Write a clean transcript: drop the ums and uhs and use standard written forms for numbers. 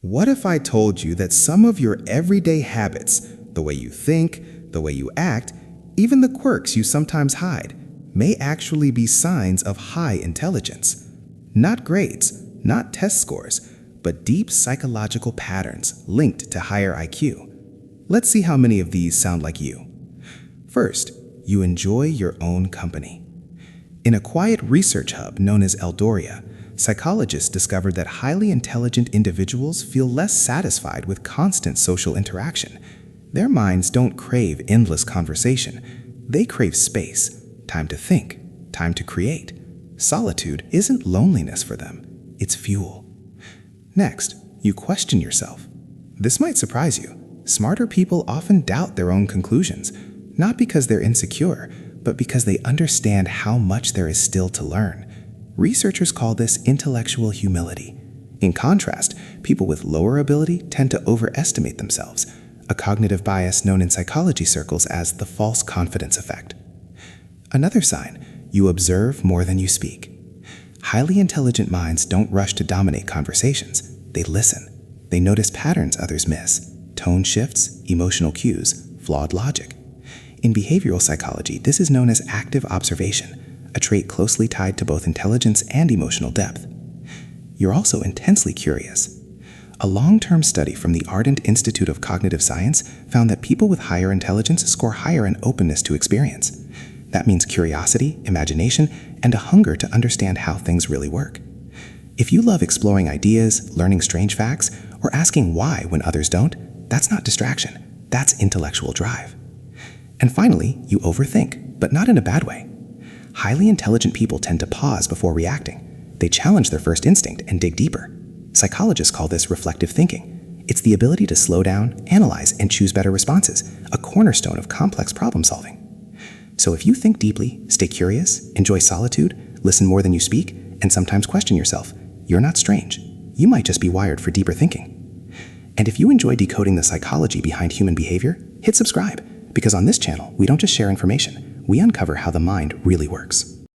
What if I told you that some of your everyday habits, the way you think, the way you act, even the quirks you sometimes hide, may actually be signs of high intelligence? Not grades, not test scores, but deep psychological patterns linked to higher IQ. Let's see how many of these sound like you. First, you enjoy your own company. In a quiet research hub known as Eldoria, psychologists discovered that highly intelligent individuals feel less satisfied with constant social interaction. Their minds don't crave endless conversation. They crave space, time to think, time to create. Solitude isn't loneliness for them, it's fuel. Next, you question yourself. This might surprise you. Smarter people often doubt their own conclusions, not because they're insecure, but because they understand how much there is still to learn. Researchers call this intellectual humility. In contrast, people with lower ability tend to overestimate themselves, a cognitive bias known in psychology circles as the false confidence effect. Another sign, you observe more than you speak. Highly intelligent minds don't rush to dominate conversations. They listen. They notice patterns others miss, tone shifts, emotional cues, flawed logic. In behavioral psychology, this is known as active observation, a trait closely tied to both intelligence and emotional depth. You're also intensely curious. A long-term study from the Ardent Institute of Cognitive Science found that people with higher intelligence score higher in openness to experience. That means curiosity, imagination, and a hunger to understand how things really work. If you love exploring ideas, learning strange facts, or asking why when others don't, that's not distraction, that's intellectual drive. And finally, you overthink, but not in a bad way. Highly intelligent people tend to pause before reacting. They challenge their first instinct and dig deeper. Psychologists call this reflective thinking. It's the ability to slow down, analyze, and choose better responses, a cornerstone of complex problem solving. So if you think deeply, stay curious, enjoy solitude, listen more than you speak, and sometimes question yourself, you're not strange. You might just be wired for deeper thinking. And if you enjoy decoding the psychology behind human behavior, hit subscribe, because on this channel, we don't just share information, we uncover how the mind really works.